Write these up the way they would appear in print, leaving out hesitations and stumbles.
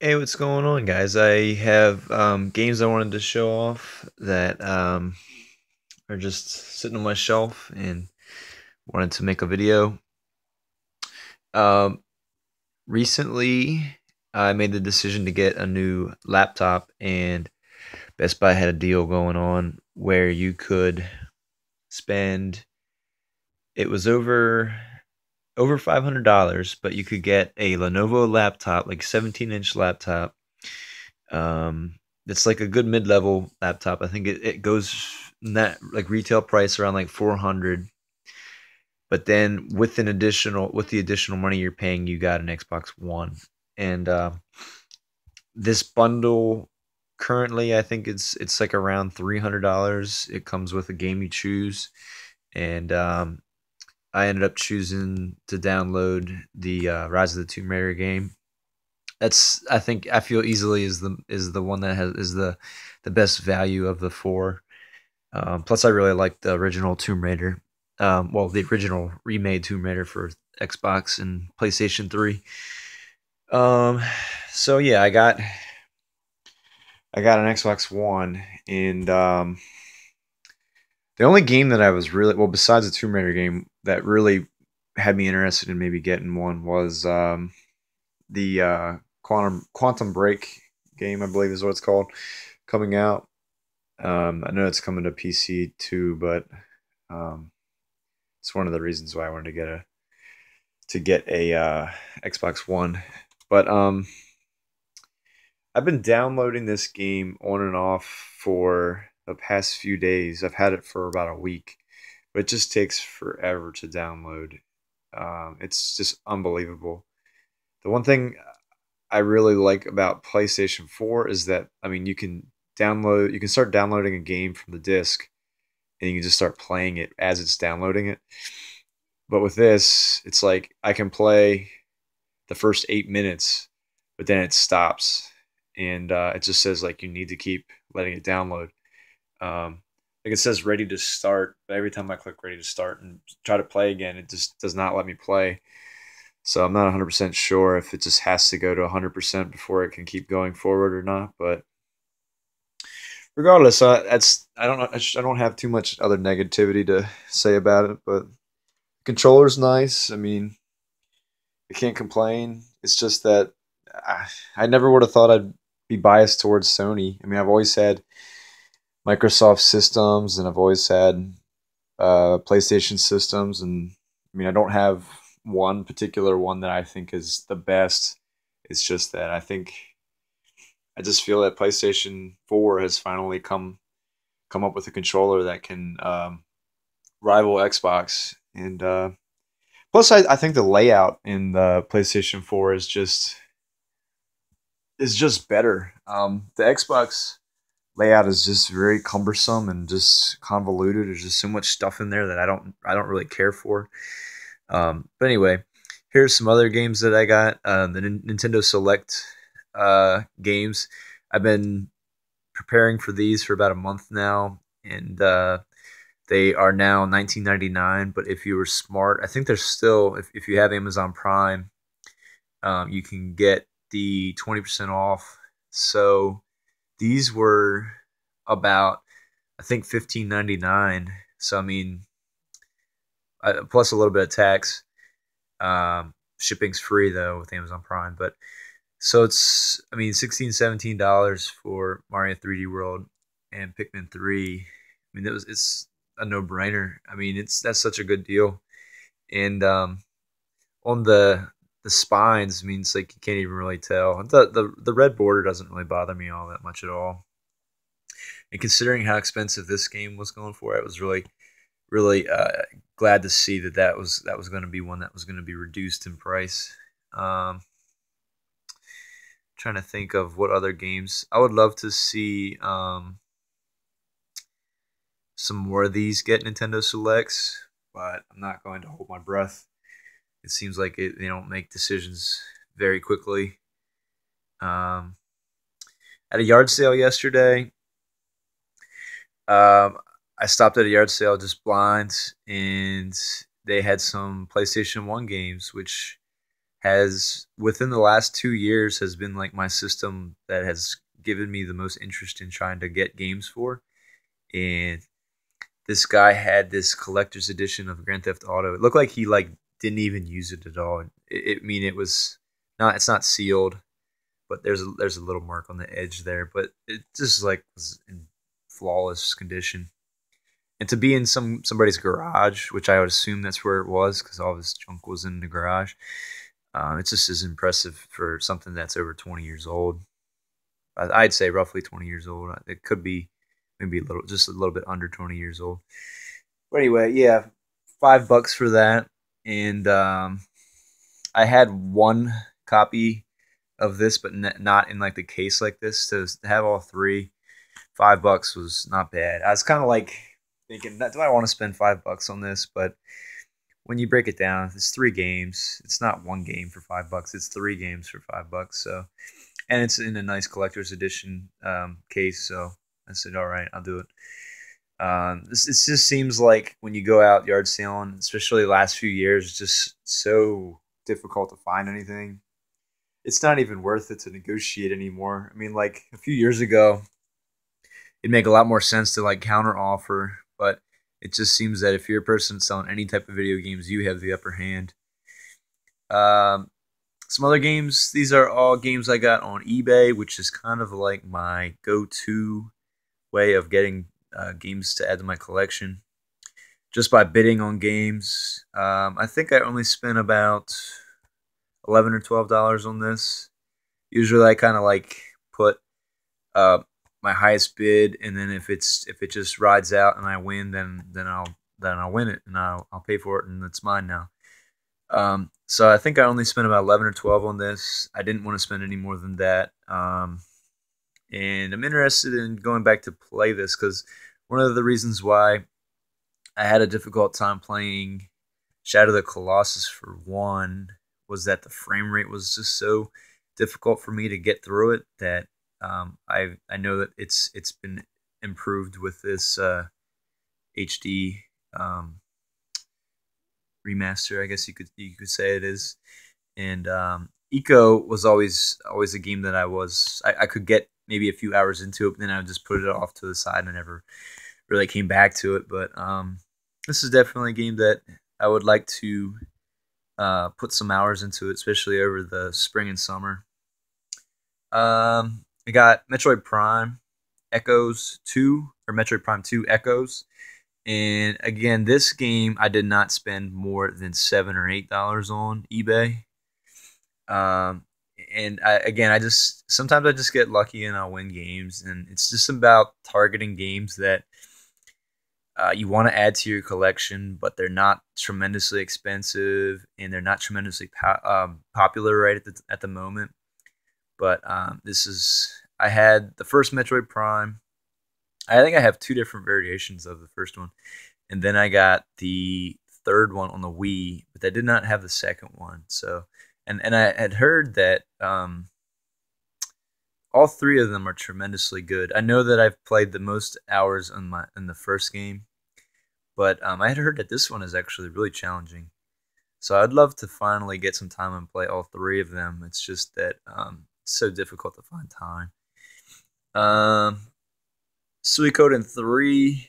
Hey, what's going on, guys? I have games I wanted to show off that are just sitting on my shelf and wanted to make a video. Um, Recently, I made the decision to get a new laptop, and Best Buy had a deal going on where you could spend it was over $500, but you could get a Lenovo laptop, like 17-inch laptop. It's like a good mid-level laptop. I think it goes in that like retail price around like 400, but then with the additional money you're paying, you got an Xbox One. And this bundle currently, I think it's like around $300. It comes with a game you choose, and I ended up choosing to download the Rise of the Tomb Raider game. I think I feel easily is the one that is the best value of the four. Plus, I really like the original Tomb Raider. Well, the original remade Tomb Raider for Xbox and PlayStation 3. Um, so yeah, I got an Xbox One, and the only game that I was really well besides the Tomb Raider game that really had me interested in maybe getting one was the Quantum Break game, I believe is what it's called, coming out. I know it's coming to PC too, but um, it's one of the reasons why I wanted to get a Xbox One. But I've been downloading this game on and off for the past few days. I've had it for about a week, but it just takes forever to download. It's just unbelievable. The one thing I really like about PlayStation 4 is that I mean you can start downloading a game from the disc and you can just start playing it as it's downloading it. But with this, it's like I can play the first 8 minutes, but then it stops and it just says like you need to keep letting it download. Like it says ready to start, but every time I click ready to start and try to play again, it just does not let me play. So I'm not 100% sure if it just has to go to 100% before it can keep going forward or not. But regardless, that's I don't know. I don't have too much other negativity to say about it. But the controller's nice. I mean, I can't complain. It's just that I never would have thought I'd be biased towards Sony. I mean, I've always had Microsoft systems, and I've always had PlayStation systems, and I mean, I don't have one particular one that I think is the best. It's just that I just feel that PlayStation 4 has finally come up with a controller that can rival Xbox, and plus I think the layout in the PlayStation 4 is just better. The Xbox layout is just very cumbersome and just convoluted. There's just so much stuff in there that I don't really care for. But anyway, here's some other games that I got. The Nintendo Select games. I've been preparing for these for about a month now, and they are now 19.99. But if you were smart, I think they're still. If you have Amazon Prime, you can get the 20% off. So these were about I think 15.99. So I mean, plus a little bit of tax. Shipping's free though with Amazon Prime, but so it's I mean 16, $17 for Mario 3D World and Pikmin 3. I mean it's a no brainer. I mean that's such a good deal. And on the spines, I mean it's like you can't even really tell. The red border doesn't really bother me all that much at all. And considering how expensive this game was going for, I was really glad to see that was going to be one that was going to be reduced in price. Um, Trying to think of what other games I would love to see. Some more of these get Nintendo Selects, but I'm not going to hold my breath. It seems like they don't make decisions very quickly. Um, at a yard sale yesterday, um, I stopped at a yard sale just blind, and they had some PlayStation 1 games, which has within the last 2 years has been like my system that has given me the most interest in trying to get games for. And this guy had this collector's edition of Grand Theft Auto. It looked like he like didn't even use it at all. I mean, it was not. It's not sealed, but there's a little mark on the edge there. But it just like was in flawless condition. And to be in somebody's garage, which I would assume that's where it was, because all this junk was in the garage. It's just as impressive for something that's over 20 years old. I'd say roughly 20 years old. It could be maybe just a little bit under 20 years old. But anyway, yeah, $5 for that, and I had one copy of this, but not in like the case like this. To have all three, $5 was not bad. I was kind of like thinking, do I want to spend $5 on this? But when you break it down, it's 3 games. It's not one game for $5. It's 3 games for $5. So, and it's in a nice collector's edition case. So I said, all right, I'll do it. This just seems like when you go out yard sailing, especially the last few years, it's just so difficult to find anything. It's not even worth it to negotiate anymore. I mean, like a few years ago, it'd make a lot more sense to like counter offer, but it just seems that if you're a person selling any type of video games, you have the upper hand. Some other games. These are all games I got on eBay, which is kind of like my go-to way of getting games to add to my collection. Just by bidding on games. I think I only spent about $11 or $12 on this. Usually, I kind of like put my highest bid, and then if it just rides out and I win, then I'll win it and I'll pay for it and it's mine now. So I think I only spent about 11 or 12 on this. I didn't want to spend any more than that. And I'm interested in going back to play this because one of the reasons why I had a difficult time playing Shadow of the Colossus for one was that the frame rate was just so difficult for me to get through it that I know that it's been improved with this HD remaster. I guess you could say it is. And Eco was always a game that I could get maybe a few hours into it, but then I would just put it off to the side and I never really came back to it. But this is definitely a game that I would like to put some hours into it, especially over the spring and summer. I got Metroid Prime Echoes 2, or Metroid Prime 2 Echoes. And again, this game I did not spend more than $7 or $8 on eBay. And I just sometimes I just get lucky and I'll win games, and it's just about targeting games that you want to add to your collection, but they're not tremendously expensive and they're not tremendously popular right at the moment. But I had the first Metroid Prime. I think I have 2 different variations of the first one, and then I got the third one on the Wii, but I did not have the second one. So, and I had heard that all 3 of them are tremendously good. I know that I've played the most hours in the first game, but I had heard that this one is actually really challenging. So I'd love to finally get some time and play all 3 of them. It's just that it's so difficult to find time. Suikoden 3.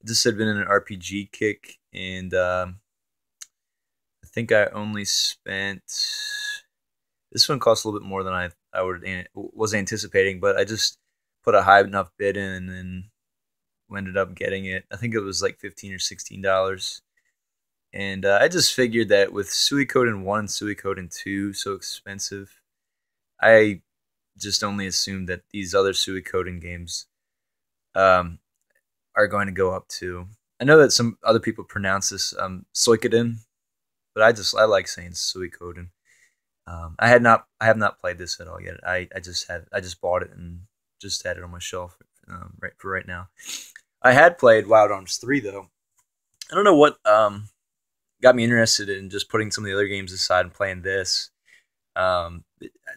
This had been an RPG kick, and I think I only spent. This one cost a little bit more than I was anticipating, but I just put a high enough bid in, and then ended up getting it. I think it was like $15 or $16, and I just figured that with Suikoden 1 and Suikoden 2 so expensive, I just only assumed that these other Suikoden games are going to go up too. I know that some other people pronounce this Suikoden, but I like saying Suikoden. I have not played this at all yet. I just bought it and just had it on my shelf right now. I had played Wild Arms 3 though. I don't know what got me interested in just putting some of the other games aside and playing this.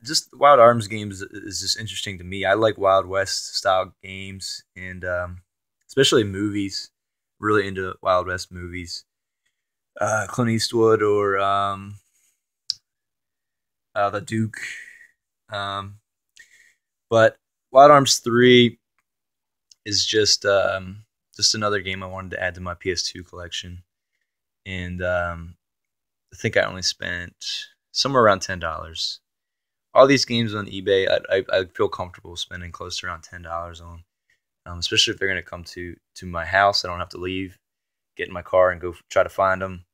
Just Wild Arms games is just interesting to me. I like Wild West style games, and especially movies. Really into Wild West movies. Clint Eastwood or the Duke. Um, but Wild Arms 3 is just another game I wanted to add to my PS2 collection, and I think I only spent somewhere around $10. All these games on eBay, I feel comfortable spending close to around $10 on, especially if they're going to come to my house. I don't have to leave, get in my car, and go try to find them,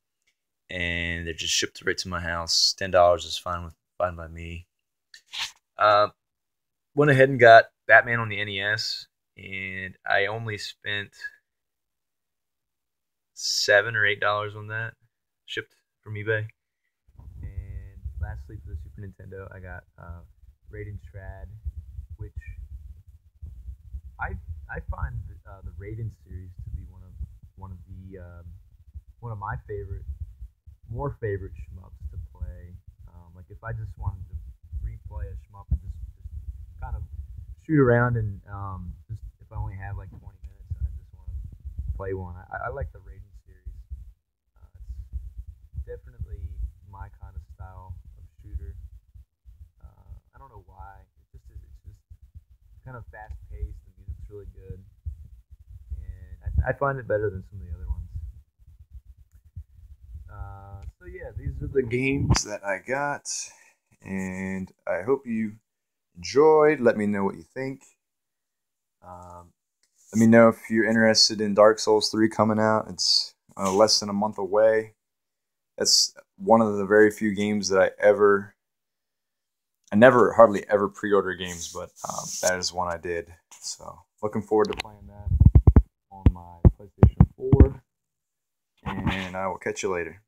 and they're just shipped right to my house. $10 is fine by me. Uh, Went ahead and got Batman on the NES, and I only spent $7 or $8 on that, shipped from eBay. And lastly, for the Super Nintendo, I got Raiden's Trad, which I I find the Raiden series to be one of my more favorite shmups to play. Like if I just wanted to replay a shmup and just kind of shoot around and just if I only have like 20 minutes and I just want to play one, I like the Raiden series. It's definitely my kind of style of shooter. I don't know why. It's just kind of fast paced. The music's really good, and I find it better than some of the other ones. So yeah, these are the games that I got, and I hope you enjoyed. Let me know what you think. Um, Let me know if you're interested in Dark Souls 3 coming out. It's less than a month away. That's one of the very few games that I never hardly ever pre-order games, but that is one I did. So looking forward to playing that on my PlayStation 4, and I will catch you later.